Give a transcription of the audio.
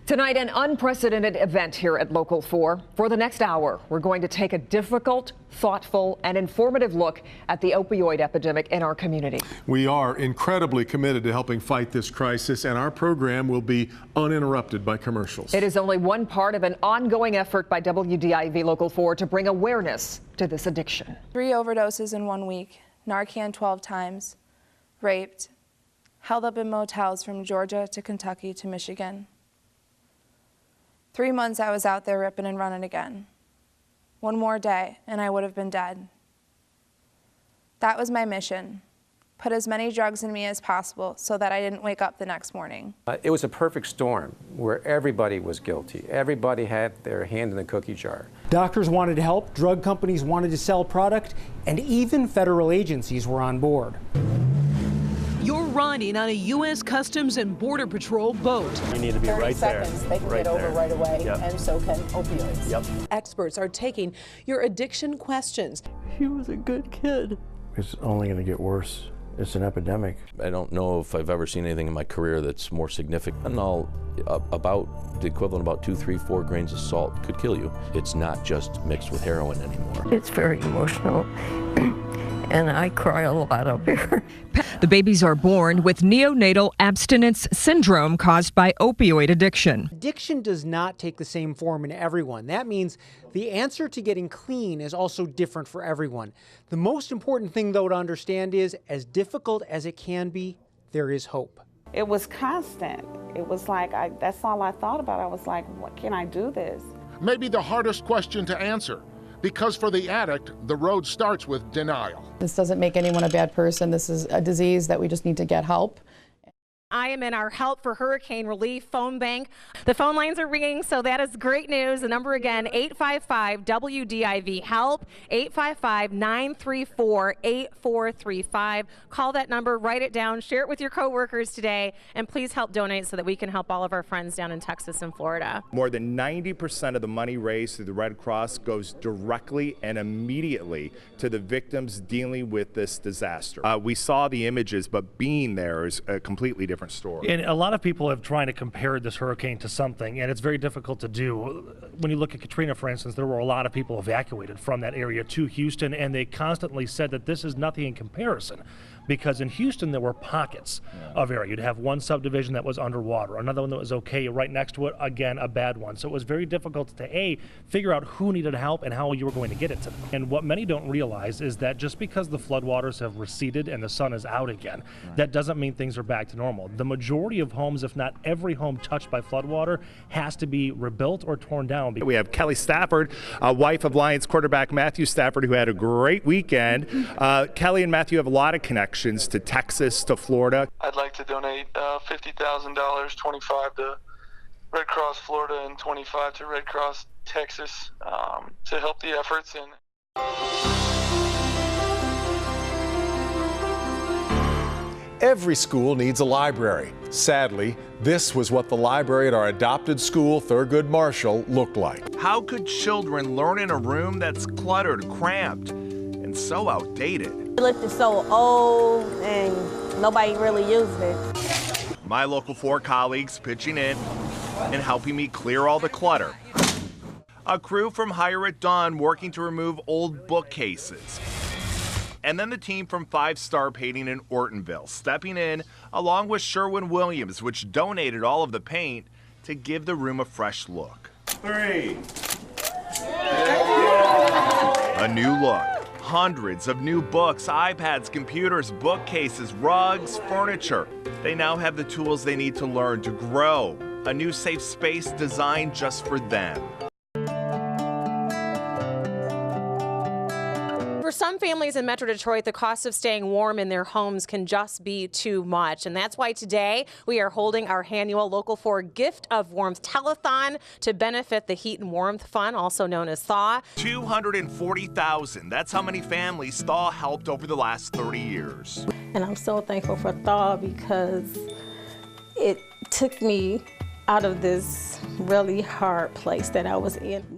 Tonight, an unprecedented event here at Local 4. For the next hour, we're going to take a difficult, thoughtful, and informative look at the opioid epidemic in our community. We are incredibly committed to helping fight this crisis, and our program will be uninterrupted by commercials. It is only one part of an ongoing effort by WDIV Local 4 to bring awareness to this addiction. 3 overdoses in 1 week, Narcan 12 times, raped, held up in motels from Georgia to Kentucky to Michigan. 3 months I was out there ripping and running again. 1 more day and I would have been dead. That was my mission. Put as many drugs in me as possible so that I didn't wake up the next morning. It was a perfect storm where everybody was guilty. Everybody had their hand in the cookie jar. Doctors wanted help, drug companies wanted to sell product, and even federal agencies were on board. You're riding on a U.S. Customs and Border Patrol boat. You need to be right there. 30 seconds, they can get over right away, and so can opioids. Experts are taking your addiction questions. He was a good kid. It's only going to get worse. It's an epidemic. I don't know if I've ever seen anything in my career that's more significant. And about the equivalent of about 2, 3, 4 grains of salt could kill you. It's not just mixed with heroin anymore. It's very emotional, and I cry a lot up here. The babies are born with neonatal abstinence syndrome caused by opioid addiction. Addiction does not take the same form in everyone. That means the answer to getting clean is also different for everyone. The most important thing, though, to understand is, as difficult as it can be, there is hope. It was constant. It was like, that's all I thought about. I was like, what, can I do this? Maybe the hardest question to answer, because for the addict, the road starts with denial. This doesn't make anyone a bad person. This is a disease that we just need to get help. I am in our Help for Hurricane Relief phone bank. The phone lines are ringing, so that is great news. The number again, 855-WDIV HELP, 855-934-8435. Call that number, write it down, share it with your coworkers today, and please help donate so that we can help all of our friends down in Texas and Florida. More than 90% of the money raised through the Red Cross goes directly and immediately to the victims dealing with this disaster. We saw the images, but being there is a completely different story. And a lot of people have tried to compare this hurricane to something, and it's very difficult to do. When you look at Katrina, for instance, there were a lot of people evacuated from that area to Houston, and they constantly said that this is nothing in comparison, because in Houston there were pockets of area. You'd have one subdivision that was underwater, another one that was okay, right next to it, again, a bad one. So it was very difficult to figure out who needed help and how you were going to get it to them. And what many don't realize is that just because the floodwaters have receded and the sun is out again, that doesn't mean things are back to normal. The majority of homes, if not every home touched by floodwater, has to be rebuilt or torn down. We have Kelly Stafford, wife of Lions quarterback Matthew Stafford, who had a great weekend. Kelly and Matthew have a lot of connections to Texas, to Florida. I'd like to donate $50,000, $25,000 to Red Cross Florida and $25,000 to Red Cross Texas to help the efforts. Every school needs a library. Sadly, this was what the library at our adopted school, Thurgood Marshall, looked like. How could children learn in a room that's cluttered, cramped, and so outdated? It looked so old and nobody really used it. My Local 4 colleagues pitching in and helping me clear all the clutter. A crew from Hire at Dawn working to remove old bookcases. And then the team from 5 Star Painting in Ortonville stepping in along with Sherwin Williams, which donated all of the paint to give the room a fresh look. 3. A new look. Hundreds of new books, iPads, computers, bookcases, rugs, furniture. They now have the tools they need to learn to grow. A new safe space designed just for them. For some families in Metro Detroit, the cost of staying warm in their homes can just be too much. And that's why today we are holding our annual Local 4 Gift of Warmth Telethon to benefit the Heat and Warmth Fund, also known as THAW. 240,000. That's how many families THAW helped over the last 30 years. And I'm so thankful for THAW because it took me out of this really hard place that I was in.